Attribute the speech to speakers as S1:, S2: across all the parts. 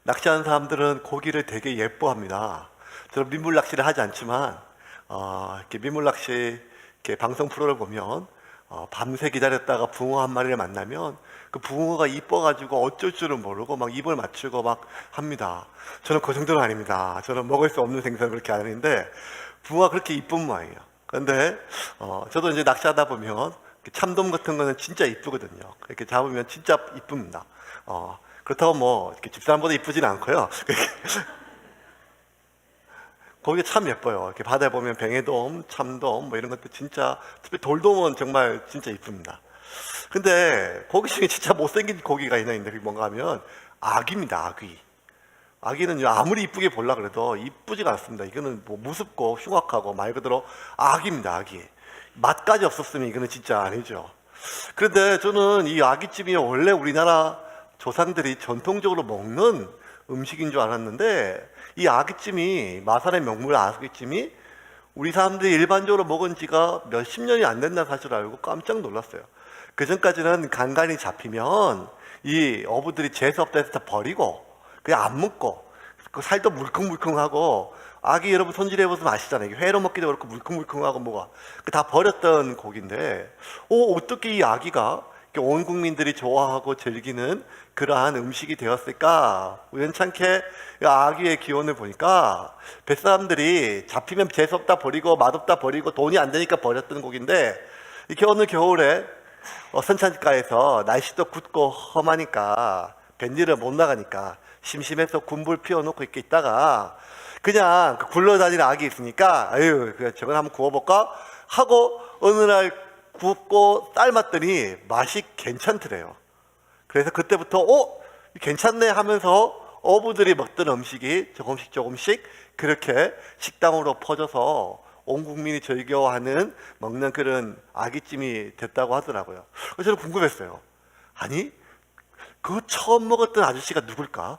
S1: 낚시하는 사람들은 고기를 되게 예뻐합니다. 저는 민물 낚시를 하지 않지만 이렇게 민물 낚시 이렇게 방송 프로를 보면 밤새 기다렸다가 붕어 한 마리를 만나면 그 붕어가 이뻐가지고 어쩔 줄은 모르고 막 입을 맞추고 막 합니다. 저는 그 정도는 아닙니다. 저는 먹을 수 없는 생선을 그렇게 하는데 붕어가 그렇게 이쁜 모양이에요. 그런데 저도 이제 낚시하다 보면 참돔 같은 거는 진짜 이쁘거든요. 이렇게 잡으면 진짜 이쁩니다. 그렇다고 뭐 이렇게 집사람보다 이쁘진 않고요. 거기가 참 예뻐요. 이렇게 바다에 보면 뱅에돔, 참돔 뭐 이런 것도 진짜, 특히 돌돔은 정말 진짜 이쁩니다. 근데 고기 중에 진짜 못생긴 고기가 있는데 그게 뭔가 하면 아귀입니다. 아귀. 아귀는 아무리 이쁘게 보려 그래도 이쁘지가 않습니다. 이거는 뭐 무섭고 흉악하고 말 그대로 아귀입니다. 아귀. 맛까지 없었으면 이거는 진짜 아니죠. 그런데 저는 이 아귀찜이 원래 우리나라 조상들이 전통적으로 먹는 음식인 줄 알았는데, 이 아귀찜이, 마산의 명물 아귀찜이 우리 사람들이 일반적으로 먹은 지가 몇십 년이 안 된다는 사실을 알고 깜짝 놀랐어요. 그 전까지는 간간히 잡히면 이 어부들이 재수없다 해서 다 버리고 그냥 안 먹고, 그 살도 물컹물컹하고, 아귀 여러분 손질해보시면 아시잖아요. 회로 먹기도 그렇고 물컹물컹하고 뭐가 다 버렸던 고기인데, 어떻게 이 아귀가 온 국민들이 좋아하고 즐기는 그러한 음식이 되었을까? 우연찮게 아귀의 기원을 보니까 뱃사람들이 잡히면 재수없다 버리고 맛없다 버리고 돈이 안 되니까 버렸던 고기인데, 이렇게 어느 겨울에 선창가에서 날씨도 굽고 험하니까 뱃일을 못 나가니까 심심해서 군불 피워놓고 이렇게 있다가 그냥 굴러다니는 아기 있으니까 아유 그냥 저걸 한번 구워볼까 하고 어느 날 굽고 삶았더니 맛이 괜찮더래요. 그래서 그때부터 괜찮네 하면서 어부들이 먹던 음식이 조금씩 그렇게 식당으로 퍼져서 온 국민이 즐겨하는 먹는 그런 아귀찜이 됐다고 하더라고요. 그래서 저는 궁금했어요. 아니 그 처음 먹었던 아저씨가 누굴까?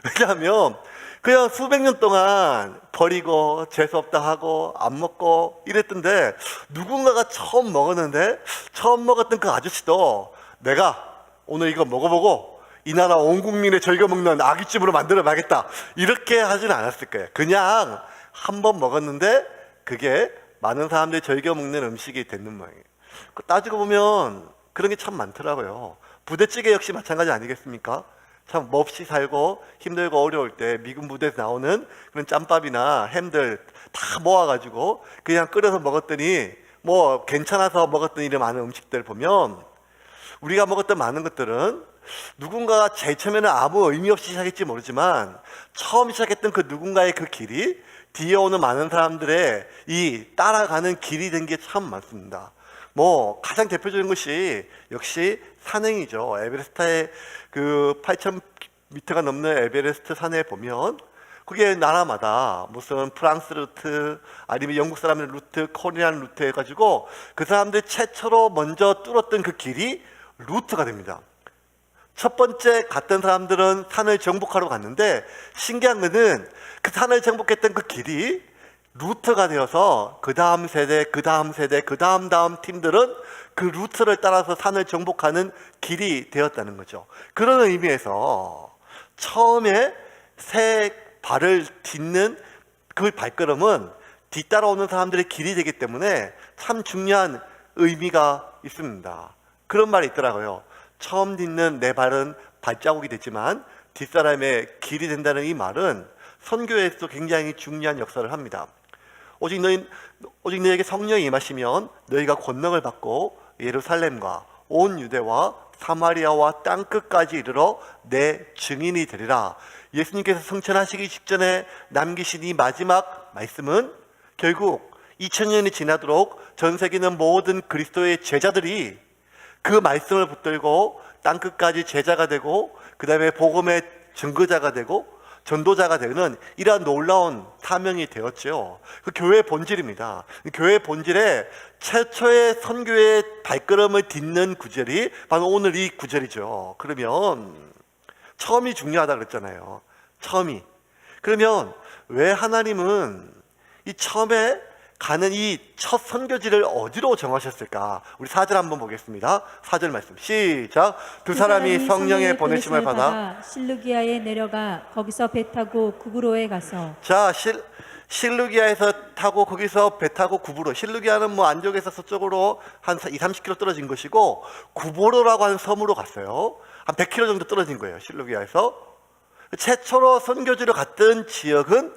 S1: 왜냐하면 그냥 수백 년 동안 버리고 재수없다 하고 안 먹고 이랬던데, 누군가가 처음 먹었는데 처음 먹었던 그 아저씨도 내가 오늘 이거 먹어보고 이 나라 온 국민의 즐겨 먹는 아귀찜으로 만들어 봐야겠다 이렇게 하진 않았을 거예요. 그냥 한 번 먹었는데 그게 많은 사람들이 즐겨 먹는 음식이 됐는 모양이에요. 따지고 보면 그런 게 참 많더라고요. 부대찌개 역시 마찬가지 아니겠습니까? 참 몹시 살고 힘들고 어려울 때 미군 부대에서 나오는 그런 짬밥이나 햄들 다 모아가지고 그냥 끓여서 먹었더니 뭐 괜찮아서 먹었던 이런 많은 음식들 보면, 우리가 먹었던 많은 것들은 누군가가 제일 처음에는 아무 의미 없이 시작했지 모르지만 처음 시작했던 그 누군가의 그 길이 뒤에 오는 많은 사람들의 이 따라가는 길이 된 게 참 많습니다. 뭐 가장 대표적인 것이 역시 산행이죠. 에베레스트의 그 8,000m가 넘는 에베레스트 산에 보면 그게 나라마다 무슨 프랑스 루트 아니면 영국 사람의 루트, 코리안 루트 해가지고 그 사람들이 최초로 먼저 뚫었던 그 길이 루트가 됩니다. 첫 번째 갔던 사람들은 산을 정복하러 갔는데, 신기한 것은 그 산을 정복했던 그 길이 루트가 되어서 그 다음 세대, 그 다음 세대, 그 다음 팀들은 그 루트를 따라서 산을 정복하는 길이 되었다는 거죠. 그런 의미에서 처음에 새 발을 딛는 그 발걸음은 뒤따라오는 사람들의 길이 되기 때문에 참 중요한 의미가 있습니다. 그런 말이 있더라고요. 처음 딛는 내 발은 발자국이 되지만 뒷사람의 길이 된다는 이 말은 선교에서도 굉장히 중요한 역사를 합니다. 오직 너희에게 성령이 임하시면 너희가 권능을 받고 예루살렘과 온 유대와 사마리아와 땅끝까지 이르러 내 증인이 되리라. 예수님께서 승천하시기 직전에 남기신 이 마지막 말씀은 결국 2000년이 지나도록 전 세계 있는 모든 그리스도의 제자들이 그 말씀을 붙들고 땅끝까지 제자가 되고 그 다음에 복음의 증거자가 되고 전도자가 되는 이러한 놀라운 사명이 되었죠. 그 교회의 본질입니다. 교회의 본질에 최초의 선교의 발걸음을 딛는 구절이 바로 오늘 이 구절이죠. 그러면 처음이 중요하다 그랬잖아요. 처음이. 그러면 왜 하나님은 이 처음에 가는 이 첫 선교지를 어디로 정하셨을까? 우리 4절 한번 보겠습니다. 4절 말씀 시작. 두 사람이 성령의 보내심을 받아
S2: 실루기아에 내려가 거기서 배 타고 구브로에 가서.
S1: 자, 실루기아에서 타고 거기서 배 타고 구브로. 실루기아는 뭐 안디옥에서 서쪽으로 한 20-30km 떨어진 것이고, 구브로라고 하는 섬으로 갔어요. 한 100km 정도 떨어진 거예요, 실루기아에서. 최초로 선교지로 갔던 지역은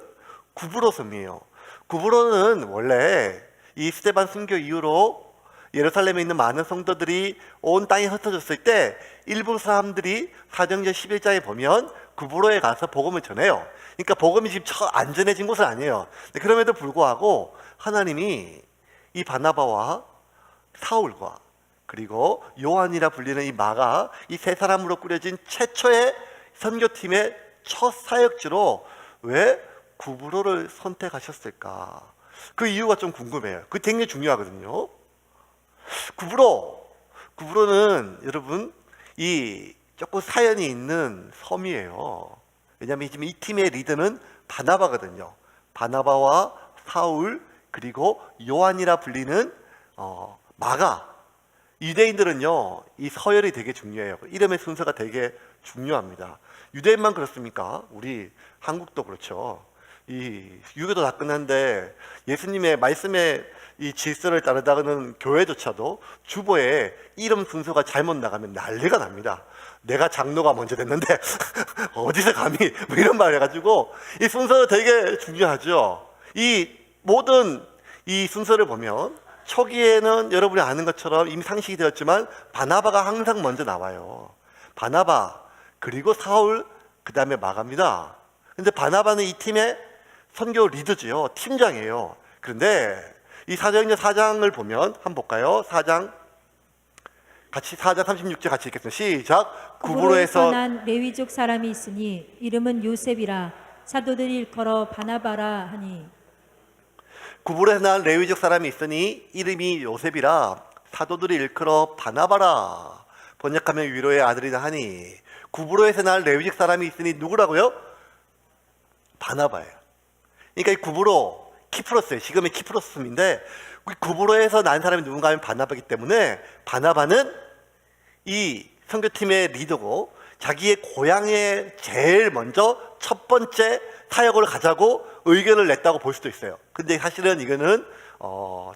S1: 구브로 섬이에요. 구브로는 원래 이 스데반 순교 이후로 예루살렘에 있는 많은 성도들이 온 땅에 흩어졌을 때 일부 사람들이 사도행전 11장에 보면 구브로에 가서 복음을 전해요. 그러니까 복음이 지금 안전해진 곳은 아니에요. 그럼에도 불구하고 하나님이 이 바나바와 사울과 그리고 요한이라 불리는 이 마가, 이 세 사람으로 꾸려진 최초의 선교팀의 첫 사역지로 왜 구브로를 선택하셨을까? 그 이유가 좀 궁금해요. 그게 굉장히 중요하거든요. 구브로는 여러분 이 조금 사연이 있는 섬이에요. 왜냐하면 지금 이 팀의 리더는 바나바거든요. 바나바와 사울 그리고 요한이라 불리는 마가. 유대인들은요 이 서열이 되게 중요해요. 이름의 순서가 되게 중요합니다. 유대인만 그렇습니까? 우리 한국도 그렇죠. 이 유교도 다 끝났는데 예수님의 말씀의 이 질서를 따르다가는 교회조차도 주보에 이름 순서가 잘못 나가면 난리가 납니다. 내가 장로가 먼저 됐는데 어디서 감히 뭐 이런 말 해가지고 이 순서가 되게 중요하죠. 이 모든 이 순서를 보면 초기에는 여러분이 아는 것처럼 이미 상식이 되었지만 바나바가 항상 먼저 나와요. 바나바 그리고 사울 그 다음에 마가입니다. 근데 바나바는 이 팀의 선교 리더지요. 팀장이에요. 그런데 이 사도행전 4장을 보면 한번 볼까요? 4장 36절 같이 읽겠습니다. 시작.
S2: 구브로에서 난 레위족 사람이 있으니 이름은 요셉이라 사도들이 일컬어 바나바라 하니.
S1: 구브로에서 난 레위족 사람이 있으니 이름이 요셉이라 사도들이 일컬어 바나바라. 번역하면 위로의 아들이라 하니. 구브로에서 난 레위족 사람이 있으니 누구라고요? 바나바예요. 그러니까 이 구브로, 키프로스예요. 지금의 키프로스인데 구브로에서 난 사람이 누군가 하면 바나바이기 때문에 바나바는 이 선교팀의 리더고 자기의 고향에 제일 먼저 첫 번째 사역을 가자고 의견을 냈다고 볼 수도 있어요. 근데 사실은 이거는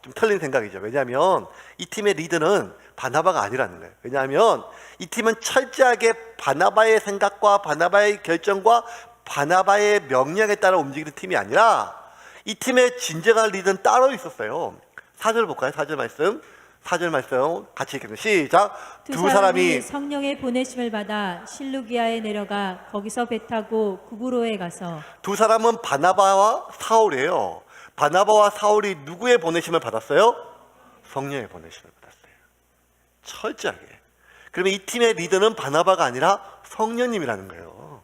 S1: 좀 틀린 생각이죠. 왜냐하면 이 팀의 리더는 바나바가 아니라는 거예요. 왜냐하면 이 팀은 철저하게 바나바의 생각과 바나바의 결정과 바나바의 명령에 따라 움직이는 팀이 아니라 이 팀의 진정한 리더는 따로 있었어요. 4절 볼까요? 4절 말씀 같이 읽겠습니다. 시작.
S2: 두 사람이 성령의 보내심을 받아 실루기아에 내려가 거기서 배 타고 구브로에 가서.
S1: 두 사람은 바나바와 사울이에요. 바나바와 사울이 누구의 보내심을 받았어요? 성령의 보내심을 받았어요. 철저하게. 그러면 이 팀의 리더는 바나바가 아니라 성령님이라는 거예요.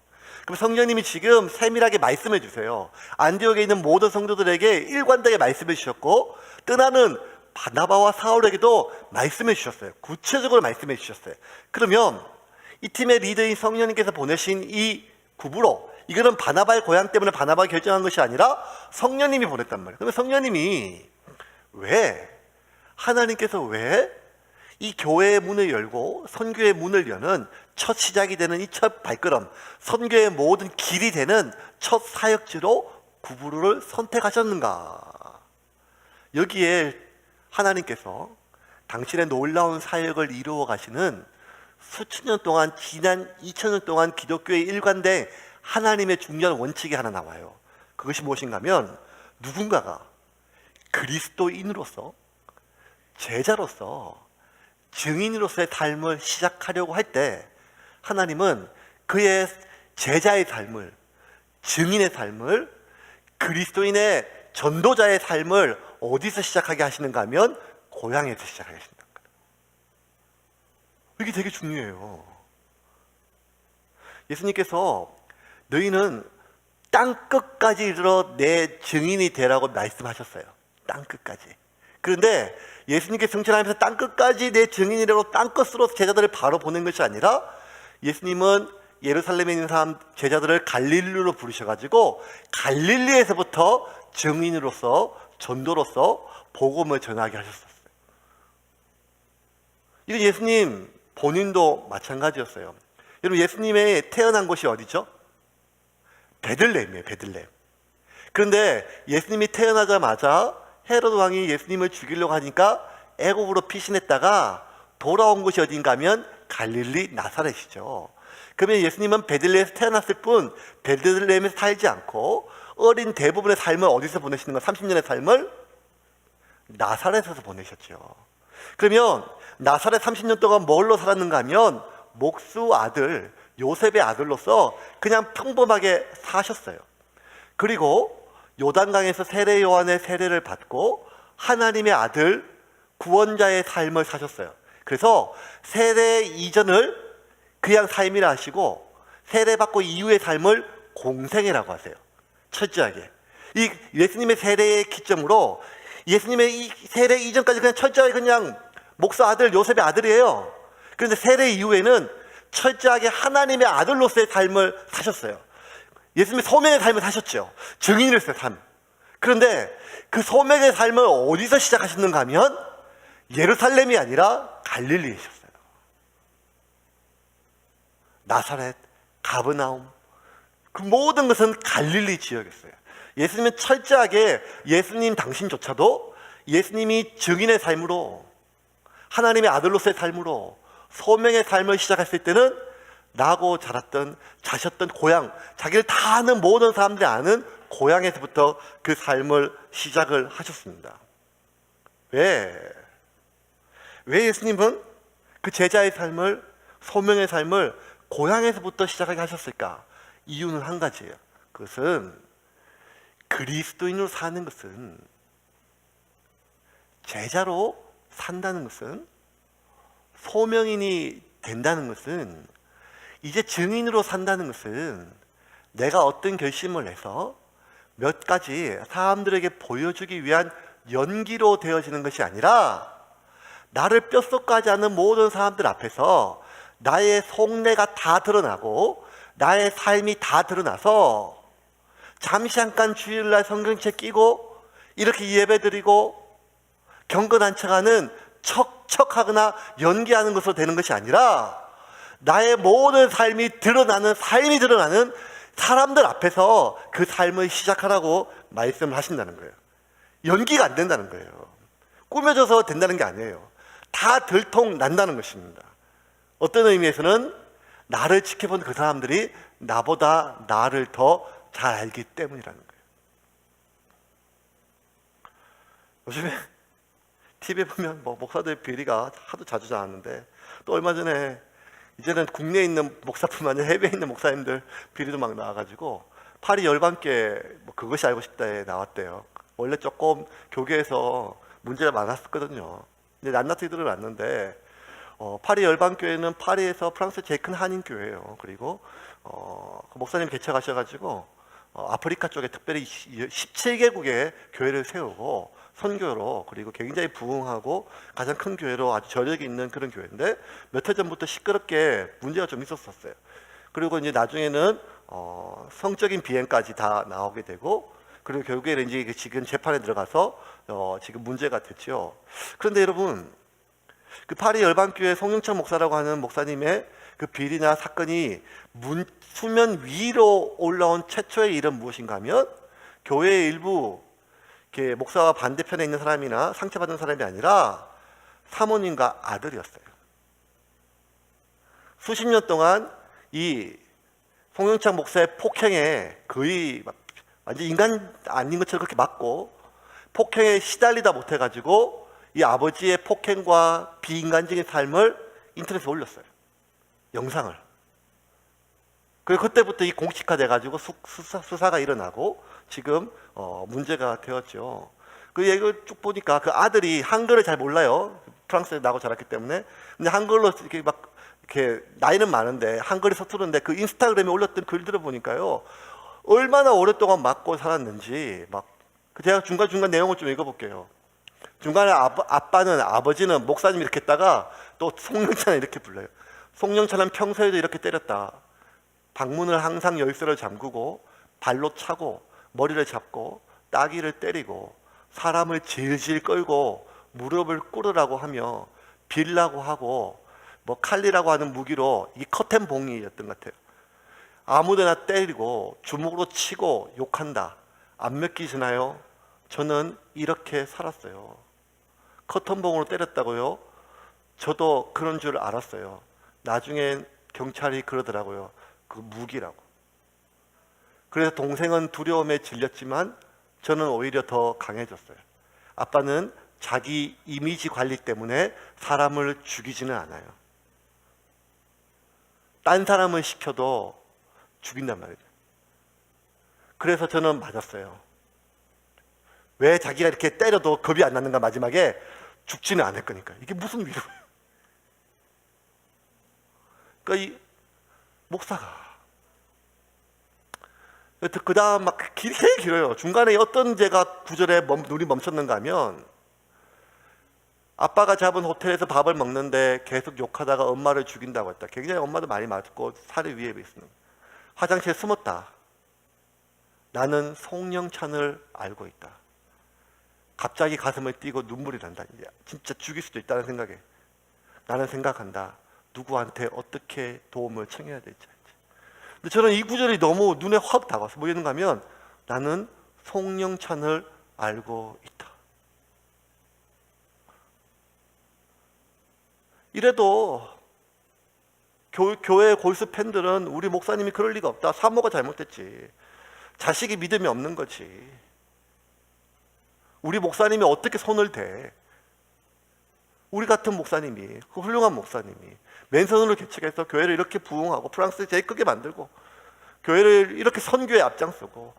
S1: 그럼 성령님이 지금 세밀하게 말씀해 주세요. 안디옥에 있는 모든 성도들에게 일관되게 말씀해 주셨고 떠나는 바나바와 사울에게도 말씀해 주셨어요. 구체적으로 말씀해 주셨어요. 그러면 이 팀의 리더인 성령님께서 보내신 이 구브로, 이거는 바나바의 고향 때문에 바나바가 결정한 것이 아니라 성령님이 보냈단 말이에요. 그러면 성령님이 하나님께서 왜 이 교회의 문을 열고 선교의 문을 여는 첫 시작이 되는 이 첫 발걸음, 선교의 모든 길이 되는 첫 사역지로 구브로를 선택하셨는가? 여기에 하나님께서 당신의 놀라운 사역을 이루어 가시는 수천 년 동안, 지난 2000년 동안 기독교의 일관된 하나님의 중요한 원칙이 하나 나와요. 그것이 무엇인가 하면 누군가가 그리스도인으로서, 제자로서, 증인으로서의 삶을 시작하려고 할 때 하나님은 그의 제자의 삶을, 증인의 삶을, 그리스도인의 전도자의 삶을 어디서 시작하게 하시는가 하면 고향에서 시작하게 하신다는 거예요. 이게 되게 중요해요. 예수님께서 너희는 땅끝까지 이르러 내 증인이 되라고 말씀하셨어요. 땅끝까지. 그런데 예수님께 승천하면서 땅끝까지 내 증인이라고 땅끝으로 제자들을 바로 보낸 것이 아니라 예수님은 예루살렘에 있는 사람 제자들을 갈릴리로 부르셔가지고 갈릴리에서부터 증인으로서 전도로서 복음을 전하게 하셨었어요. 이건 예수님 본인도 마찬가지였어요. 여러분, 예수님의 태어난 곳이 어디죠? 베들레헴이에요. 베들레헴. 그런데 예수님이 태어나자마자 헤로드 왕이 예수님을 죽이려고 하니까 애굽으로 피신했다가 돌아온 곳이 어딘가 하면 갈릴리 나사렛이죠. 그러면 예수님은 베들레헴에서 태어났을 뿐 베들레헴에서 살지 않고 어린 대부분의 삶을 어디서 보내시는 건 30년의 삶을 나사렛에서 보내셨죠. 그러면 나사렛 30년 동안 뭘로 살았는가 하면 목수 아들 요셉의 아들로서 그냥 평범하게 사셨어요. 그리고 요단강에서 세례 요한의 세례를 받고 하나님의 아들 구원자의 삶을 사셨어요. 그래서 세례 이전을 그냥 삶이라 하시고 세례 받고 이후의 삶을 공생애라고 하세요. 철저하게. 이 예수님의 세례의 기점으로 예수님의 이 세례 이전까지 그냥 철저하게 그냥 목사 아들 요셉의 아들이에요. 그런데 세례 이후에는 철저하게 하나님의 아들로서의 삶을 사셨어요. 예수님이 소명의 삶을 사셨죠. 증인으로서의 삶. 그런데 그 소명의 삶을 어디서 시작하셨는가 하면 예루살렘이 아니라 갈릴리이셨어요. 나사렛, 가버나움, 그 모든 것은 갈릴리 지역이었어요. 예수님은 철저하게 예수님 당신조차도 예수님이 증인의 삶으로 하나님의 아들로서의 삶으로 소명의 삶을 시작했을 때는 나고 자랐던 자셨던 고향, 자기를 다 아는 모든 사람들이 아는 고향에서부터 그 삶을 시작을 하셨습니다. 왜 예수님은 그 제자의 삶을, 소명의 삶을 고향에서부터 시작하게 하셨을까? 이유는 한 가지예요. 그것은 그리스도인으로 사는 것은, 제자로 산다는 것은, 소명인이 된다는 것은, 이제 증인으로 산다는 것은 내가 어떤 결심을 해서 몇 가지 사람들에게 보여주기 위한 연기로 되어지는 것이 아니라 나를 뼛속까지 아는 모든 사람들 앞에서 나의 속내가 다 드러나고 나의 삶이 다 드러나서 잠시 잠깐 주일날 성경책 끼고 이렇게 예배드리고 경건한 척하는 척척하거나 연기하는 것으로 되는 것이 아니라 나의 모든 삶이 드러나는 사람들 앞에서 그 삶을 시작하라고 말씀을 하신다는 거예요. 연기가 안 된다는 거예요. 꾸며져서 된다는 게 아니에요. 다 들통난다는 것입니다. 어떤 의미에서는 나를 지켜본 그 사람들이 나보다 나를 더 잘 알기 때문이라는 거예요. 요즘에 TV에 보면 목사들 비리가 하도 자주 나왔는데, 또 얼마 전에 이제는 국내에 있는 목사뿐만 아니라 해외에 있는 목사님들 비리도 막 나와가지고 파리 열방교회 그것이 알고 싶다에 나왔대요. 원래 조금 교계에서 문제가 많았었거든요. 근데 낱낱이 드러났는데 파리 열방교회는 파리에서 프랑스 제일 큰 한인교회예요. 그리고 그 목사님 개척하셔가지고 아프리카 쪽에 특별히 17개국의 교회를 세우고 선교로, 그리고 굉장히 부흥하고 가장 큰 교회로 아주 저력이 있는 그런 교회인데, 몇 해 전부터 시끄럽게 문제가 좀 있었어요. 그리고 이제 나중에는 성적인 비행까지 다 나오게 되고, 그리고 결국에는 이제 지금 재판에 들어가서 지금 문제가 됐죠. 그런데 여러분, 그 파리 열방교회 송영철 목사라고 하는 목사님의 그 비리나 사건이 수면 위로 올라온 최초의 일은 무엇인가 하면, 교회의 일부 목사와 반대편에 있는 사람이나 상처받은 사람이 아니라 사모님과 아들이었어요. 수십 년 동안 이 송영창 목사의 폭행에 거의 완전 인간 아닌 것처럼 그렇게 맞고 폭행에 시달리다 못해가지고 이 아버지의 폭행과 비인간적인 삶을 인터넷에 올렸어요. 영상을. 그리고 그때부터 이 공식화 돼가지고 수사가 일어나고 지금 문제가 되었죠. 그 얘기를 쭉 보니까 그 아들이 한글을 잘 몰라요. 프랑스에 나고 자랐기 때문에. 근데 한글로 이렇게 나이는 많은데 한글이 서투른데 그 인스타그램에 올렸던 글들을 보니까요, 얼마나 오랫동안 맞고 살았는지 제가 중간중간 내용을 좀 읽어볼게요. 중간에 아버지는 목사님 이렇게 했다가 또 송영찬을 이렇게 불러요. 송영찬은 평소에도 이렇게 때렸다. 방문을 항상 열쇠를 잠그고 발로 차고 머리를 잡고 따귀를 때리고 사람을 질질 끌고 무릎을 꿇으라고 하며 빌라고 하고 뭐 칼리라고 하는 무기로 이 커튼 봉이었던 것 같아요. 아무데나 때리고 주먹으로 치고 욕한다. 안 믿기시나요? 저는 이렇게 살았어요. 커튼봉으로 때렸다고요? 저도 그런 줄 알았어요. 나중엔 경찰이 그러더라고요. 그 무기라고. 그래서 동생은 두려움에 질렸지만 저는 오히려 더 강해졌어요. 아빠는 자기 이미지 관리 때문에 사람을 죽이지는 않아요. 딴 사람을 시켜도 죽인단 말이죠. 그래서 저는 맞았어요. 왜 자기가 이렇게 때려도 겁이 안 났는가, 마지막에 죽지는 않을 거니까. 이게 무슨 위로예요? 그러니까 이 목사가 그 다음 막 되게 길어요. 중간에 어떤 제가 구절에 눈이 멈췄는가 하면, 아빠가 잡은 호텔에서 밥을 먹는데 계속 욕하다가 엄마를 죽인다고 했다. 굉장히 엄마도 많이 맞고 살해 위협이 있습니다. 화장실에 숨었다. 나는 송영찬을 알고 있다. 갑자기 가슴을 뛰고 눈물이 난다. 진짜 죽일 수도 있다는 생각에 나는 생각한다. 누구한테 어떻게 도움을 청해야 될지. 근데 저는 이 구절이 너무 눈에 확 다가왔어요. 뭐 이런가 하면, 나는 송영찬을 알고 있다. 이래도 교회 골수 팬들은 우리 목사님이 그럴 리가 없다. 사모가 잘못됐지. 자식이 믿음이 없는 거지. 우리 목사님이 어떻게 손을 대? 우리 같은 목사님이, 그 훌륭한 목사님이 맨손으로 개척해서 교회를 이렇게 부흥하고 프랑스 제일 크게 만들고 교회를 이렇게 선교에 앞장서고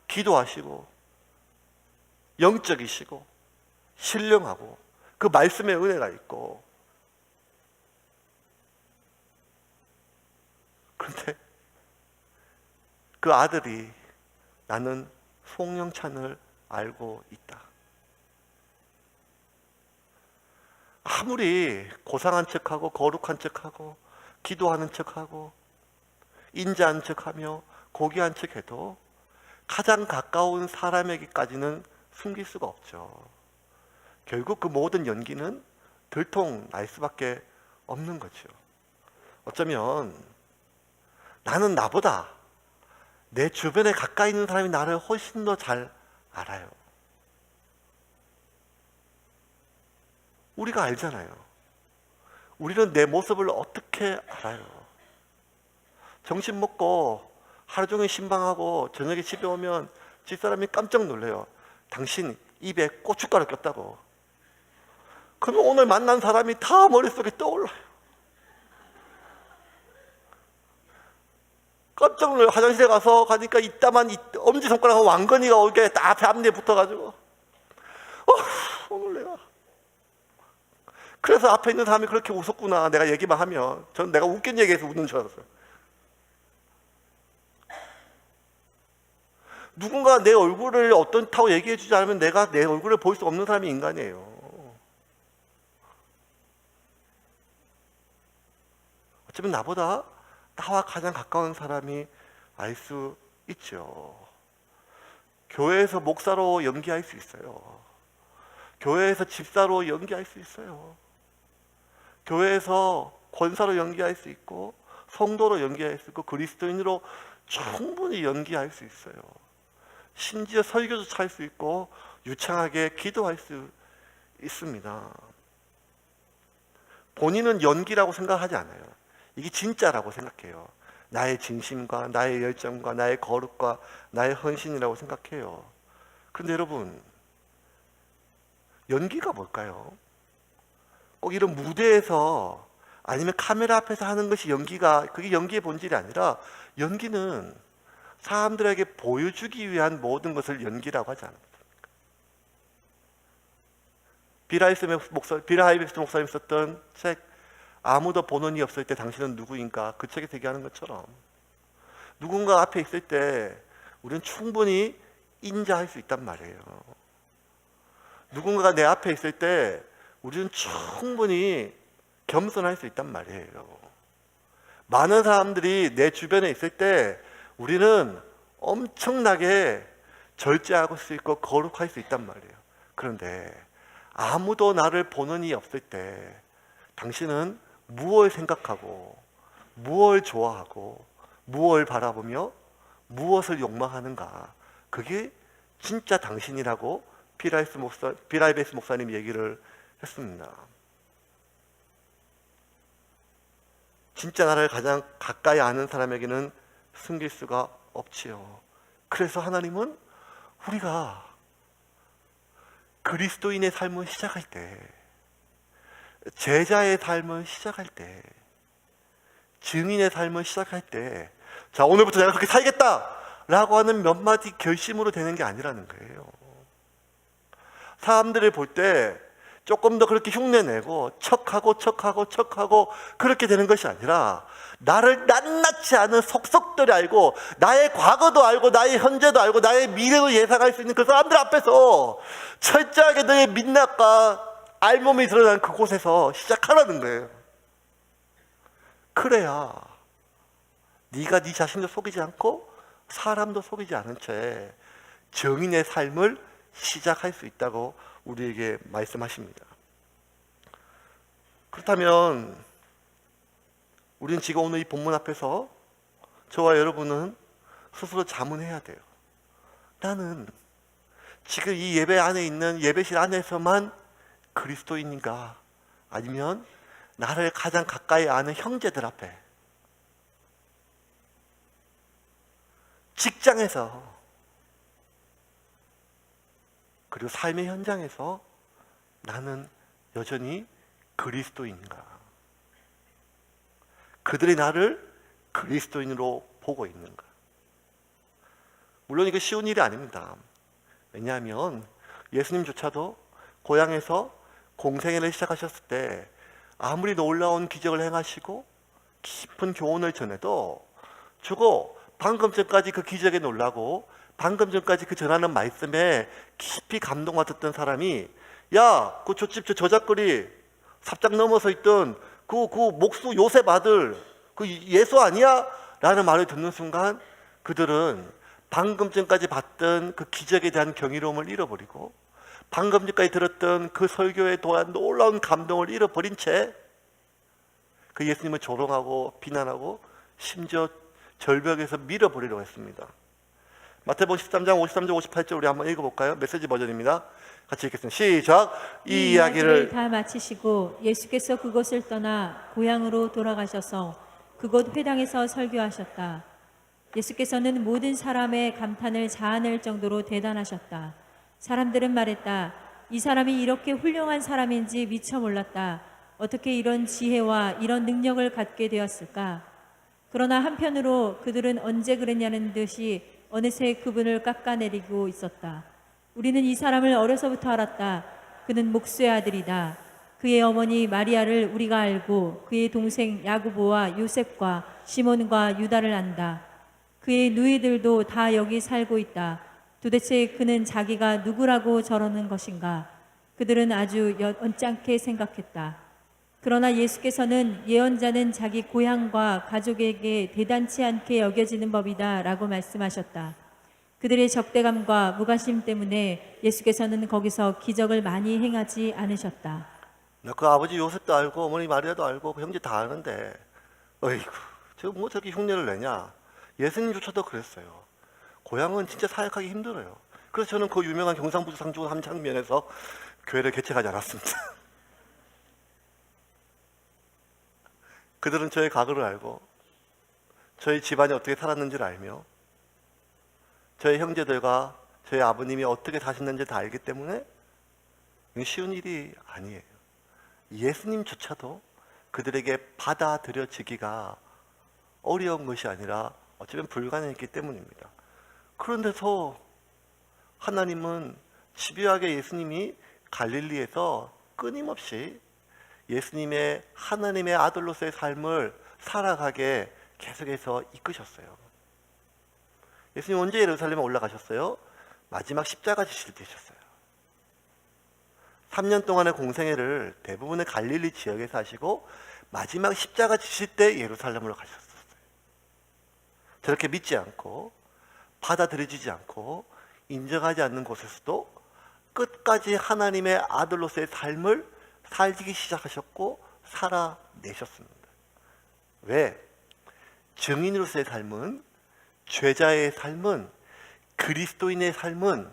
S1: 기도하시고 영적이시고 신령하고 그 말씀에 은혜가 있고, 그런데 그 아들이 나는 송영찬을 알고 있다. 아무리 고상한 척하고 거룩한 척하고 기도하는 척하고 인자한 척하며 고귀한 척해도 가장 가까운 사람에게까지는 숨길 수가 없죠. 결국 그 모든 연기는 들통날 수밖에 없는 거죠. 어쩌면 나는 나보다 내 주변에 가까이 있는 사람이 나를 훨씬 더 잘 알아요. 우리가 알잖아요. 우리는 내 모습을 어떻게 알아요? 점심 먹고 하루 종일 신방하고 저녁에 집에 오면 집사람이 깜짝 놀래요. 당신 입에 고춧가루 꼈다고. 그러면 오늘 만난 사람이 다 머릿속에 떠올라요. 깜짝 놀라요. 화장실에 가니까 이따만 엄지손가락하고 왕건이가 오게 딱 앞에 앞니에 붙어가지고 오늘 내가 그래서 앞에 있는 사람이 그렇게 웃었구나, 내가 얘기만 하면. 저는 내가 웃긴 얘기해서 웃는 줄 알았어요. 누군가 내 얼굴을 어떻다고 얘기해 주지 않으면 내가 내 얼굴을 볼 수 없는 사람이 인간이에요. 어쩌면 나보다 나와 가장 가까운 사람이 알 수 있죠. 교회에서 목사로 연기할 수 있어요. 교회에서 집사로 연기할 수 있어요. 교회에서 권사로 연기할 수 있고 성도로 연기할 수 있고 그리스도인으로 충분히 연기할 수 있어요. 심지어 설교조차 할 수 있고 유창하게 기도할 수 있습니다. 본인은 연기라고 생각하지 않아요. 이게 진짜라고 생각해요. 나의 진심과 나의 열정과 나의 거룩과 나의 헌신이라고 생각해요. 그런데 여러분, 연기가 뭘까요? 꼭 이런 무대에서 아니면 카메라 앞에서 하는 것이 그게 연기의 본질이 아니라, 연기는 사람들에게 보여주기 위한 모든 것을 연기라고 하지 않습니까? 빌 하이베스트 목사님 썼던 책 아무도 보는 이 없을 때 당신은 누구인가, 그 책에서 얘기하는 것처럼 누군가 앞에 있을 때 우리는 충분히 인자할 수 있단 말이에요. 누군가가 내 앞에 있을 때 우리는 충분히 겸손할 수 있단 말이에요. 많은 사람들이 내 주변에 있을 때 우리는 엄청나게 절제할 수 있고 거룩할 수 있단 말이에요. 그런데 아무도 나를 보는 이 없을 때 당신은 무엇을 생각하고 무엇을 좋아하고 무엇을 바라보며 무엇을 욕망하는가? 그게 진짜 당신이라고 비라이베스 목사님이 얘기를 했습니다. 진짜 나를 가장 가까이 아는 사람에게는 숨길 수가 없지요. 그래서 하나님은 우리가 그리스도인의 삶을 시작할 때, 제자의 삶을 시작할 때, 증인의 삶을 시작할 때, 자, 오늘부터 내가 그렇게 살겠다! 라고 하는 몇 마디 결심으로 되는 게 아니라는 거예요. 사람들을 볼 때 조금 더 그렇게 흉내내고 척하고 그렇게 되는 것이 아니라 나를 낱낱이 아는 속속들이 알고 나의 과거도 알고 나의 현재도 알고 나의 미래도 예상할 수 있는 그 사람들 앞에서 철저하게 너의 민낯과 알몸이 드러난 그곳에서 시작하라는 거예요. 그래야 네가 네 자신도 속이지 않고 사람도 속이지 않은 채 정인의 삶을 시작할 수 있다고 우리에게 말씀하십니다. 그렇다면 우리는 지금 오늘 이 본문 앞에서 저와 여러분은 스스로 자문해야 돼요. 나는 지금 이 예배 안에 있는 예배실 안에서만 그리스도인인가? 아니면 나를 가장 가까이 아는 형제들 앞에, 직장에서, 그리고 삶의 현장에서 나는 여전히 그리스도인가? 그들이 나를 그리스도인으로 보고 있는가? 물론 이거 쉬운 일이 아닙니다. 왜냐하면 예수님조차도 고향에서 공생애를 시작하셨을 때 아무리 놀라운 기적을 행하시고 깊은 교훈을 전해도 저거 방금 전까지 그 기적에 놀라고 방금 전까지 그 전하는 말씀에 깊이 감동받았던 사람이 야, 그 저집 저 저작거리 삽장 넘어서 있던 그 목수 요셉 아들 그 예수 아니야? 라는 말을 듣는 순간 그들은 방금 전까지 봤던 그 기적에 대한 경이로움을 잃어버리고 방금 전까지 들었던 그 설교에 대한 놀라운 감동을 잃어버린 채 그 예수님을 조롱하고 비난하고 심지어 절벽에서 밀어버리려고 했습니다. 마태복음 13장 53절 58절 우리 한번 읽어볼까요? 메시지 버전입니다. 같이 읽겠습니다. 시작. 이 이야기를
S2: 다 마치시고 예수께서 그곳을 떠나 고향으로 돌아가셔서 그곳 회당에서 설교하셨다. 예수께서는 모든 사람의 감탄을 자아낼 정도로 대단하셨다. 사람들은 말했다. 이 사람이 이렇게 훌륭한 사람인지 미처 몰랐다. 어떻게 이런 지혜와 이런 능력을 갖게 되었을까? 그러나 한편으로 그들은 언제 그랬냐는 듯이 어느새 그분을 깎아내리고 있었다. 우리는 이 사람을 어려서부터 알았다. 그는 목수의 아들이다. 그의 어머니 마리아를 우리가 알고 그의 동생 야고보와 요셉과 시몬과 유다를 안다. 그의 누이들도 다 여기 살고 있다. 도대체 그는 자기가 누구라고 저러는 것인가? 그들은 아주 언짢게 생각했다. 그러나 예수께서는 예언자는 자기 고향과 가족에게 대단치 않게 여겨지는 법이다 라고 말씀하셨다. 그들의 적대감과 무관심 때문에 예수께서는 거기서 기적을 많이 행하지 않으셨다.
S1: 그 아버지 요셉도 알고 어머니 마리아도 알고 그 형제 다 아는데 어이구 저 뭐 저렇게 흉내를 내냐. 예수님조차도 그랬어요. 고향은 진짜 사역하기 힘들어요. 그래서 저는 그 유명한 경상북도 상주 한 장면에서 교회를 개척하지 않았습니다. 그들은 저의 과거를 알고 저희 집안이 어떻게 살았는지를 알며 저희 형제들과 저희 아버님이 어떻게 사셨는지 다 알기 때문에 쉬운 일이 아니에요. 예수님조차도 그들에게 받아들여지기가 어려운 것이 아니라 어쩌면 불가능했기 때문입니다. 그런데서 하나님은 집요하게 예수님이 갈릴리에서 끊임없이 예수님의 하나님의 아들로서의 삶을 살아가게 계속해서 이끄셨어요. 예수님 언제 예루살렘에 올라가셨어요? 마지막 십자가 지실 때 하셨어요. 3년 동안의 공생애를 대부분의 갈릴리 지역에서 하시고 마지막 십자가 지실 때 예루살렘으로 가셨어요. 저렇게 믿지 않고 받아들여지지 않고 인정하지 않는 곳에서도 끝까지 하나님의 아들로서의 삶을 살기 시작하셨고 살아내셨습니다. 왜? 증인으로서의 삶은, 죄자의 삶은, 그리스도인의 삶은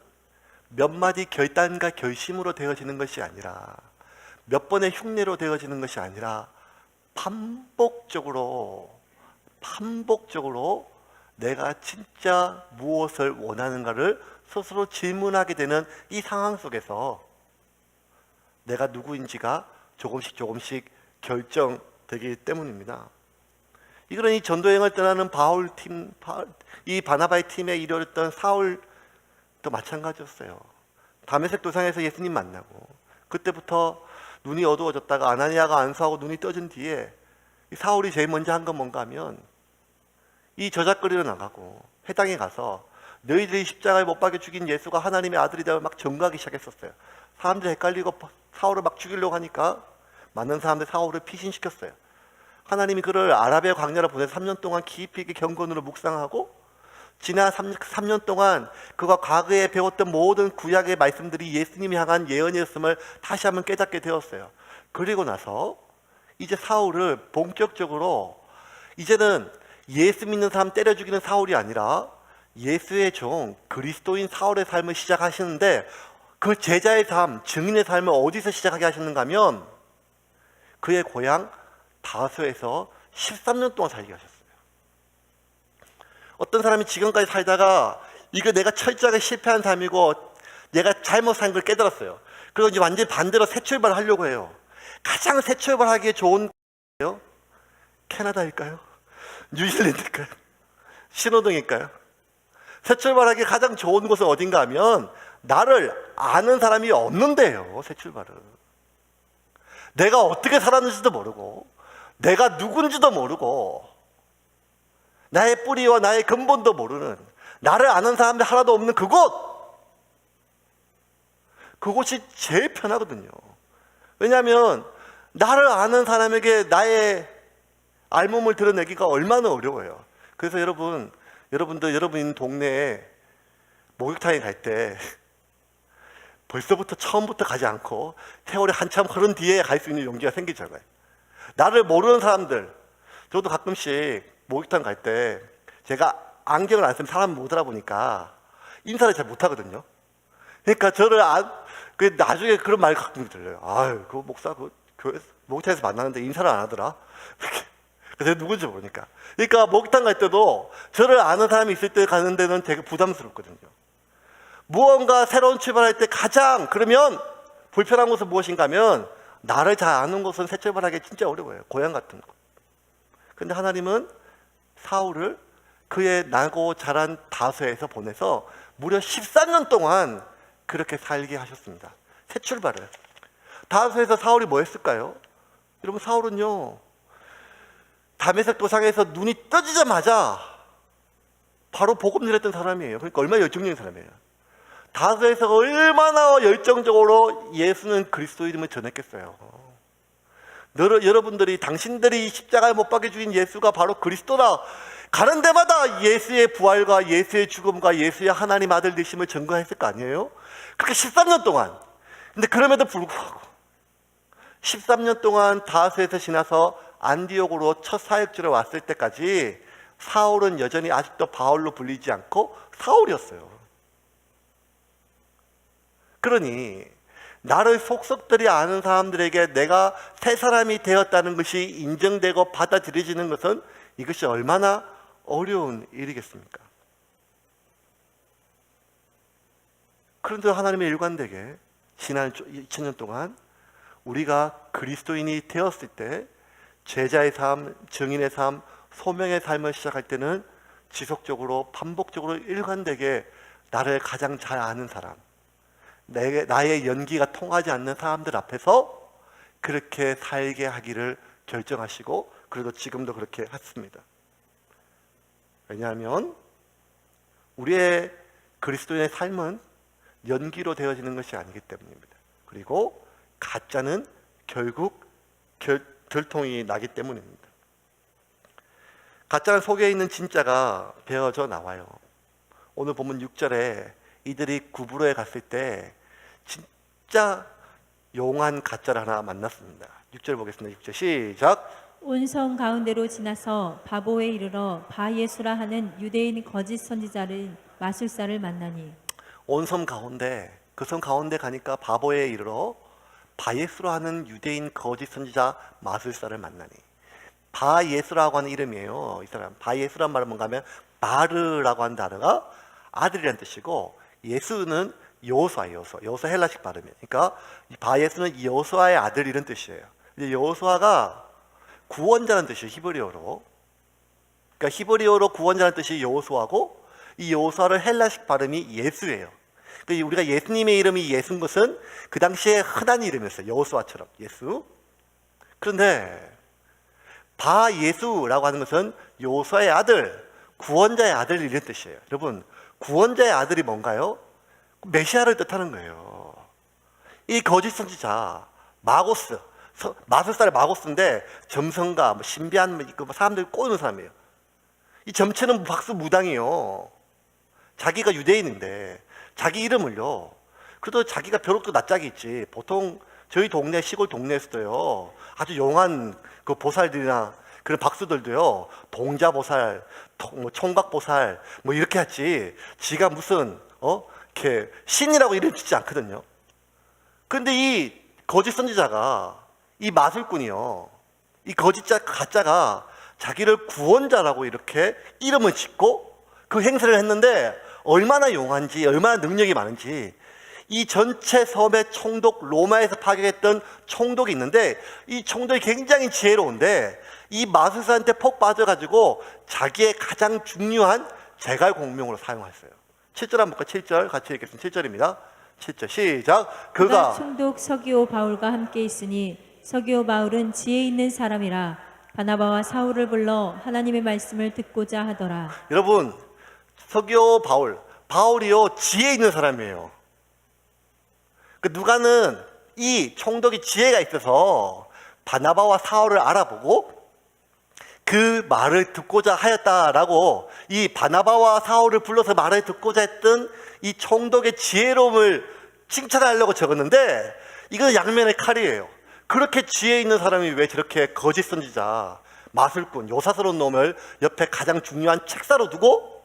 S1: 몇 마디 결단과 결심으로 되어지는 것이 아니라, 몇 번의 흉내로 되어지는 것이 아니라 반복적으로 내가 진짜 무엇을 원하는가를 스스로 질문하게 되는 이 상황 속에서 내가 누구인지가 조금씩 결정되기 때문입니다. 이거는 이 전도여행을 떠나는 이 바나바의 팀에 이르렀던 사울도 마찬가지였어요. 다메섹 도상에서 예수님 만나고 그때부터 눈이 어두워졌다가 아나니아가 안수하고 눈이 떠진 뒤에 이 사울이 제일 먼저 한 건 뭔가 하면 이 저작거리로 나가고 회당에 가서 너희들이 십자가에 못 박여 죽인 예수가 하나님의 아들이다 막 전가하기 시작했었어요. 사람들이 헷갈리고 사울을 막 죽이려고 하니까 많은 사람들이 사울을 피신시켰어요. 하나님이 그를 아라비아 광야로 보내서 3년 동안 깊이 있게 경건으로 묵상하고 지난 3년 동안 그가 과거에 배웠던 모든 구약의 말씀들이 예수님이 향한 예언이었음을 다시 한번 깨닫게 되었어요. 그리고 나서 이제 사울을 본격적으로 이제는 예수 믿는 사람 때려 죽이는 사울이 아니라 예수의 종 그리스도인 사울의 삶을 시작하시는데 그 제자의 삶, 증인의 삶을 어디서 시작하게 하셨는가 하면 그의 고향 다소에서 13년 동안 살게 하셨어요. 어떤 사람이 지금까지 살다가 이거 내가 철저하게 실패한 삶이고 내가 잘못 산 걸 깨달았어요. 그리고 이제 완전히 반대로 새 출발을 하려고 해요. 가장 새 출발하기에 좋은 데요? 캐나다일까요? 뉴질랜드일까요? 신호등일까요? 새 출발하기 가장 좋은 곳은 어딘가 하면 나를 아는 사람이 없는데요. 새 출발은 내가 어떻게 살았는지도 모르고 내가 누군지도 모르고 나의 뿌리와 나의 근본도 모르는, 나를 아는 사람들 하나도 없는 그곳이 제일 편하거든요. 왜냐하면 나를 아는 사람에게 나의 알몸을 드러내기가 얼마나 어려워요. 그래서 여러분들 여러분 동네에 목욕탕에 갈 때 벌써부터 처음부터 가지 않고 세월이 한참 흐른 뒤에 갈 수 있는 용기가 생기잖아요. 나를 모르는 사람들, 저도 가끔씩 목욕탕 갈 때 제가 안경을 안 쓰면 사람 못 알아보니까 인사를 잘 못하거든요. 그러니까 나중에 그런 말이 가끔 들려요. 아유, 그 목사 교회 목욕탕에서 만나는데 인사를 안 하더라. 그래서 누군지 모르니까. 그러니까 목욕탕 갈 때도 저를 아는 사람이 있을 때 가는 데는 되게 부담스럽거든요. 무언가 새로운 출발할 때 가장 그러면 불편한 것은 무엇인가 하면 나를 잘 아는 곳은 새 출발하기 진짜 어려워요. 고향 같은 곳. 근데 하나님은 사울을 그의 나고 자란 다소에서 보내서 무려 13년 동안 그렇게 살게 하셨습니다. 새 출발을. 다소에서 사울이 뭐 했을까요? 여러분, 사울은요 다메섹 도상에서 눈이 떠지자마자 바로 복음 전했던 사람이에요. 그러니까 얼마나 열정적인 사람이에요. 다소에서 얼마나 열정적으로 예수는 그리스도 이름을 전했겠어요. 여러분들이 당신들이 십자가에 못 박혀 죽인 예수가 바로 그리스도다 가는 데마다 예수의 부활과 예수의 죽음과 예수의 하나님 아들 되심을 증거했을 거 아니에요? 그렇게 13년 동안. 근데 그럼에도 불구하고 13년 동안 다소에서 지나서 안디옥으로 첫 사역지로 왔을 때까지 사울은 여전히 아직도 바울로 불리지 않고 사울이었어요. 그러니 나를 속속들이 아는 사람들에게 내가 새 사람이 되었다는 것이 인정되고 받아들여지는 것은 이것이 얼마나 어려운 일이겠습니까? 그런데 하나님의 일관되게 지난 2000년 동안 우리가 그리스도인이 되었을 때 제자의 삶, 증인의 삶, 소명의 삶을 시작할 때는 지속적으로 반복적으로 일관되게 나를 가장 잘 아는 사람, 나의 연기가 통하지 않는 사람들 앞에서 그렇게 살게 하기를 결정하시고 그래도 지금도 그렇게 했습니다. 왜냐하면 우리의 그리스도인의 삶은 연기로 되어지는 것이 아니기 때문입니다. 그리고 가짜는 결국 결통이 나기 때문입니다. 가짜는 속에 있는 진짜가 베어져 나와요. 오늘 보면 6절에 이들이 구브로에 갔을 때 진짜 용한 가짜를 하나 만났습니다. 6절 보겠습니다. 6절 시작.
S2: 온 성 가운데로 지나서 바보에 이르러 바예수라 하는 유대인 거짓 선지자를 마술사를 만나니
S1: 온 섬 가운데 그 섬 가운데 가니까 바보에 이르러 바예수라 하는 유대인 거짓 선지자 마술사를 만나니. 바예수라고 하는 이름이에요. 이 사람 바예수란 말은 뭔가 하면 바르라고 하는 단어가 아들이라는 뜻이고, 예수는 여호수아예요. 여호수아 헬라식 발음이에요. 그러니까 이 바예수는 여호수아의 아들 이런 뜻이에요. 근데 여호수아가 구원자라는 뜻이에요. 히브리어로. 그러니까 히브리어로 구원자라는 뜻이 여호수아고, 이 여호수아를 헬라식 발음이 예수예요. 그러니까 우리가 예수님의 이름이 예수인 것은 그 당시에 흔한 이름이었어요. 여호수아처럼 예수. 그런데 바예수라고 하는 것은 여호수아의 아들, 구원자의 아들 이런 뜻이에요. 여러분, 구원자의 아들이 뭔가요? 메시아를 뜻하는 거예요. 이 거짓 선지자 마고스, 마술사의 마고스인데 점성가, 신비한 사람들이 꼬는 사람이에요. 이 점체는 박수무당이요. 자기가 유대인인데 자기 이름을요. 그래도 자기가 벼룩도 낯짝이 있지. 보통 저희 동네, 시골 동네에서도요, 아주 용한 그 보살들이나 그런 박수들도요, 동자보살, 총각보살 뭐 이렇게 하지, 지가 무슨 이렇게 신이라고 이름 짓지 않거든요. 그런데 이 거짓 선지자가, 이 마술꾼이요, 이 거짓자 가짜가 자기를 구원자라고 이렇게 이름을 짓고 그 행세를 했는데, 얼마나 용한지, 얼마나 능력이 많은지. 이 전체 섬의 총독, 로마에서 파견했던 총독이 있는데, 이 총독이 굉장히 지혜로운데 이 마술사한테 폭 빠져가지고 자기의 가장 중요한 재갈 공명으로 사용했어요. 7절 한번 볼까요? 7절 같이 읽겠습니다. 7절입니다. 7절 시작.
S2: 그가 총독 서기오 바울과 함께 있으니 서기오 바울은 지혜 있는 사람이라 바나바와 사울을 불러 하나님의 말씀을 듣고자 하더라.
S1: 여러분, 서기오 바울이요, 지혜 있는 사람이에요. 그 누가는 이 총독이 지혜가 있어서 바나바와 사울을 알아보고 그 말을 듣고자 하였다라고, 이 바나바와 사울을 불러서 말을 듣고자 했던 이 총독의 지혜로움을 칭찬하려고 적었는데, 이건 양면의 칼이에요. 그렇게 지혜 있는 사람이 왜 저렇게 거짓 선지자, 마술꾼, 요사스러운 놈을 옆에 가장 중요한 책사로 두고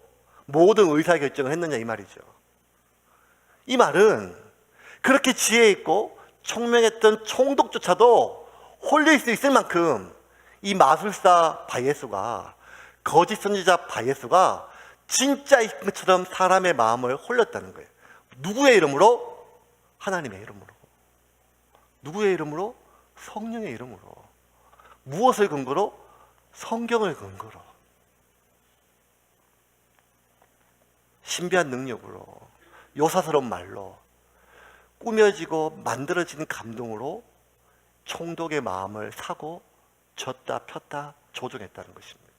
S1: 모든 의사결정을 했느냐 이 말이죠. 이 말은 그렇게 지혜 있고 총명했던 총독조차도 홀릴 수 있을 만큼 이 마술사 바예수가, 거짓 선지자 바예수가 진짜인 것처럼 사람의 마음을 홀렸다는 거예요. 누구의 이름으로? 하나님의 이름으로. 누구의 이름으로? 성령의 이름으로. 무엇을 근거로? 성경을 근거로. 신비한 능력으로, 요사스러운 말로, 꾸며지고 만들어지는 감동으로 총독의 마음을 사고 졌다 폈다 조종했다는 것입니다.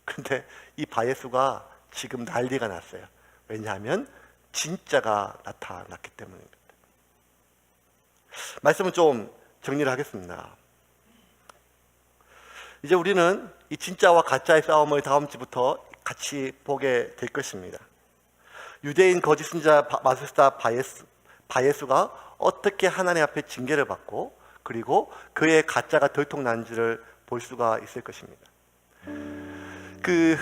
S1: 그런데 이 바예수가 지금 난리가 났어요. 왜냐하면 진짜가 나타났기 때문입니다. 말씀은 좀 정리를 하겠습니다. 이제 우리는 이 진짜와 가짜의 싸움을 다음 주부터 같이 보게 될 것입니다. 유대인 거짓 선지자 마술사 바예수가 어떻게 하나님 앞에 징계를 받고, 그리고 그의 가짜가 들통난지를 볼 수가 있을 것입니다. 그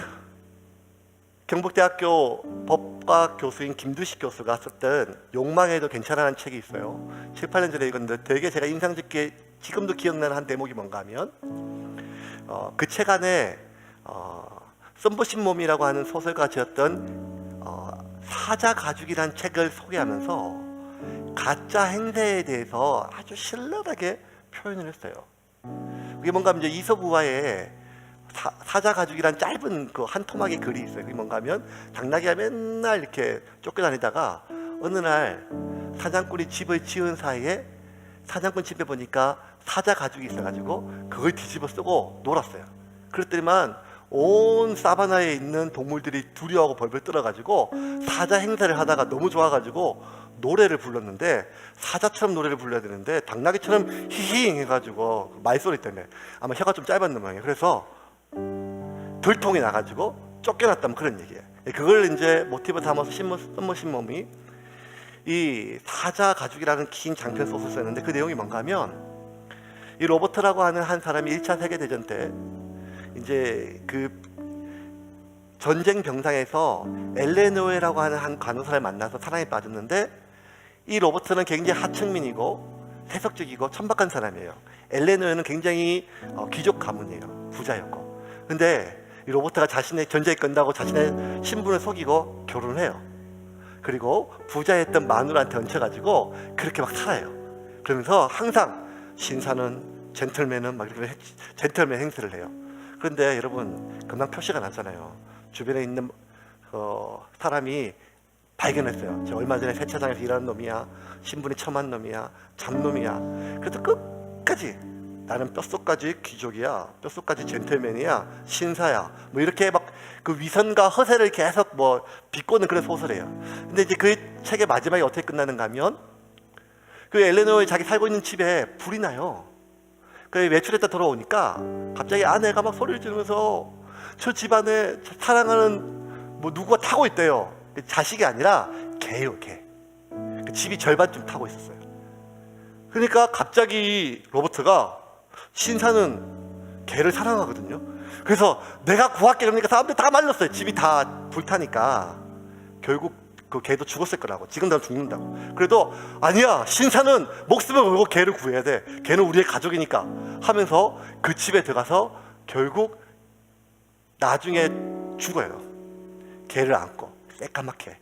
S1: 경북대학교 법과 교수인 김두식 교수가 썼던 욕망해도 괜찮아라는 책이 있어요. 7, 8년 전에 읽었는데 되게 제가 인상 깊게 지금도 기억나는 한 대목이 뭔가 하면, 그 책 안에 썸버신몸이라고 하는 소설가 지었던 사자 가죽이라는 책을 소개하면서 가짜 행세에 대해서 아주 신랄하게 표현을 했어요. 그게 뭔가 하면 이제 이솝우화에 사자 가죽이란 짧은 그 한 토막의 글이 있어요. 그게 뭔가 하면 당나귀가 맨날 이렇게 쫓겨다니다가 어느 날 사냥꾼이 집을 지은 사이에 사냥꾼 집에 보니까 사자 가죽이 있어가지고 그걸 뒤집어 쓰고 놀았어요. 그랬더니만 온 사바나에 있는 동물들이 두려워하고 벌벌 떨어가지고 사자 행사를 하다가 너무 좋아가지고 노래를 불렀는데, 사자처럼 노래를 불러야 되는데 당나귀처럼 히히 해가지고 말소리 때문에 아마 혀가 좀 짧았는 모양이에요. 그래서 들통이 나가지고 쫓겨났다면 그런 얘기예요. 그걸 이제 모티브 삼아서 썸머 신몸이 이 사자 가죽이라는 긴 장편 소설을 썼는데, 그 내용이 뭔가 하면 이 로버트라고 하는 한 사람이 1차 세계대전 때 이제 그 전쟁 병상에서 엘레노에라고 하는 한 간호사를 만나서 사랑에 빠졌는데, 이 로버트는 굉장히 하층민이고 세속적이고 천박한 사람이에요. 엘레노에는 굉장히 귀족 가문이에요. 부자였고. 근데 이 로버트가 자신의 전쟁에 끝나고 자신의 신분을 속이고 결혼을 해요. 그리고 부자였던 마누라한테 얹혀가지고 그렇게 막 살아요. 그러면서 항상 신사는 젠틀맨은 막 이렇게 젠틀맨 행세를 해요. 그런데 여러분, 금방 표시가 났잖아요. 주변에 있는 사람이 발견했어요. 저 얼마 전에 세차장에서 일하는 놈이야, 신분이 첨한 놈이야, 잡놈이야. 그래서 끝까지 나는 뼛속까지 귀족이야, 뼛속까지 젠틀맨이야, 신사야, 뭐 이렇게 막 그 위선과 허세를 계속 뭐 비꼬는 그런 소설이에요. 근데 이제 그 책의 마지막에 어떻게 끝나는가 하면, 그 엘레노의 자기 살고 있는 집에 불이 나요. 그 외출했다 돌아오니까 갑자기 아내가 막 소리를 지르면서 저 집안에 사랑하는 뭐 누구가 타고 있대요. 자식이 아니라 개요, 개. 그 집이 절반쯤 타고 있었어요. 그러니까 갑자기 로버트가, 신사는 개를 사랑하거든요. 그래서 내가 구할게 그러니까 사람들이 다 말렸어요. 집이 다 불타니까 결국 그 개도 죽었을 거라고. 지금 난 죽는다고. 그래도 아니야, 신사는 목숨을 걸고 개를 구해야 돼. 개는 우리의 가족이니까 하면서 그 집에 들어가서 결국 나중에 죽어요. 개를 안고 새까맣게.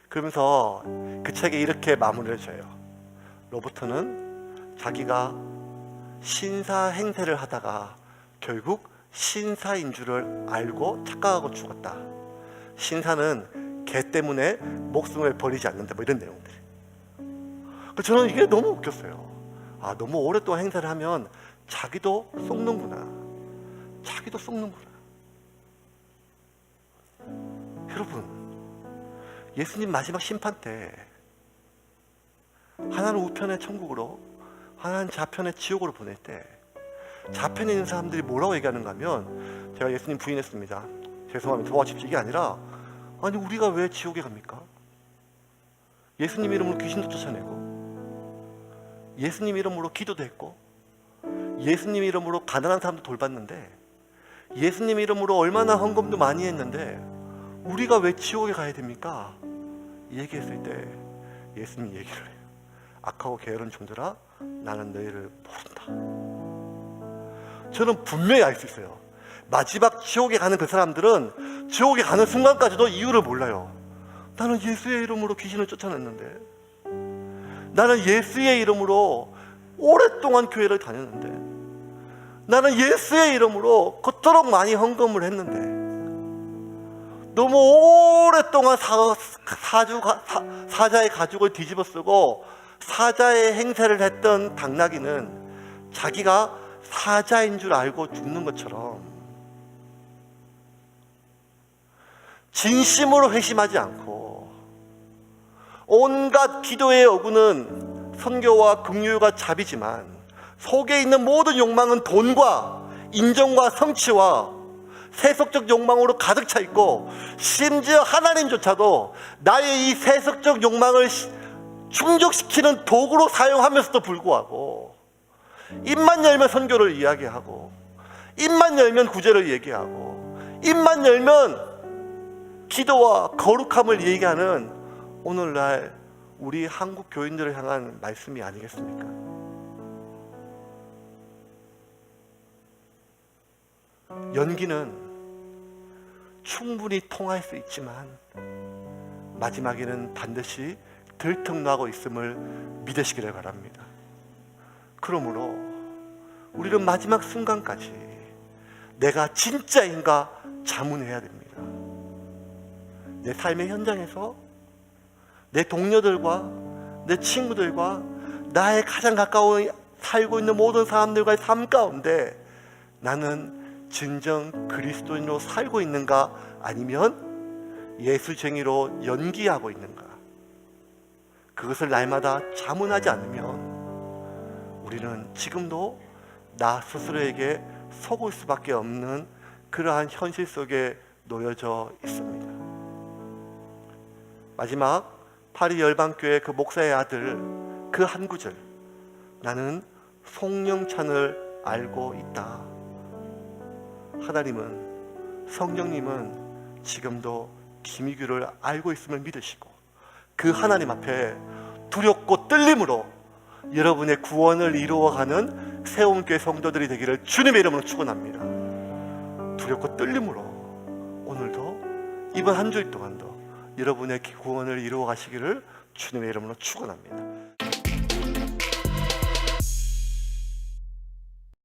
S1: 그러면서 그 책에 이렇게 마무리를 줘요. 로버트는 자기가 신사 행세를 하다가 결국 신사인 줄을 알고 착각하고 죽었다. 신사는 개 때문에 목숨을 버리지 않는다. 뭐 이런 내용들. 저는 이게 너무 웃겼어요. 아, 너무 오랫동안 행세를 하면 자기도 썩는구나. 자기도 썩는구나. 여러분, 예수님 마지막 심판 때 하나는 우편의 천국으로, 하나는 좌편의 지옥으로 보낼 때 좌편에 있는 사람들이 뭐라고 얘기하는가 하면, 제가 예수님 부인했습니다. 죄송합니다. 도와주십시오. 이게 아니라, 아니 우리가 왜 지옥에 갑니까? 예수님 이름으로 귀신도 쫓아내고, 예수님 이름으로 기도도 했고, 예수님 이름으로 가난한 사람도 돌봤는데, 예수님 이름으로 얼마나 헌금도 많이 했는데 우리가 왜 지옥에 가야 됩니까? 얘기했을 때 예수님이 얘기를 해요. 악하고 게으른 종들아, 나는 너희를 모른다. 저는 분명히 알 수 있어요. 마지막 지옥에 가는 그 사람들은 지옥에 가는 순간까지도 이유를 몰라요. 나는 예수의 이름으로 귀신을 쫓아냈는데, 나는 예수의 이름으로 오랫동안 교회를 다녔는데, 나는 예수의 이름으로 그토록 많이 헌금을 했는데, 너무 오랫동안 사자의 가죽을 뒤집어 쓰고 사자의 행세를 했던 당나귀는 자기가 사자인 줄 알고 죽는 것처럼 진심으로 회심하지 않고 온갖 기도의 어구는 선교와 긍휼과 자비지만 속에 있는 모든 욕망은 돈과 인정과 성취와 세속적 욕망으로 가득 차 있고, 심지어 하나님조차도 나의 이 세속적 욕망을 충족시키는 도구로 사용하면서도 불구하고, 입만 열면 선교를 이야기하고, 입만 열면 구제를 얘기하고, 입만 열면 기도와 거룩함을 얘기하는 오늘날 우리 한국 교인들을 향한 말씀이 아니겠습니까? 연기는 충분히 통할 수 있지만 마지막에는 반드시 들통나고 있음을 믿으시기를 바랍니다. 그러므로 우리는 마지막 순간까지 내가 진짜인가 자문해야 됩니다. 내 삶의 현장에서 내 동료들과 내 친구들과 나의 가장 가까운 살고 있는 모든 사람들과의 삶 가운데 나는 진정 그리스도인으로 살고 있는가, 아니면 예수쟁이로 연기하고 있는가, 그것을 날마다 자문하지 않으면 우리는 지금도 나 스스로에게 속을 수밖에 없는 그러한 현실 속에 놓여져 있습니다. 마지막 파리 열방교회 그 목사의 아들 그 한 구절, 나는 송영찬을 알고 있다. 하나님은, 성령님은 지금도 김희규를 알고 있음을 믿으시고 그 하나님 앞에 두렵고 떨림으로 여러분의 구원을 이루어가는 새움교회 성도들이 되기를 주님의 이름으로 축원합니다. 두렵고 떨림으로 오늘도 이번 한 주일 동안도 여러분의 구원을 이루어 가시기를 주님의 이름으로 축원합니다.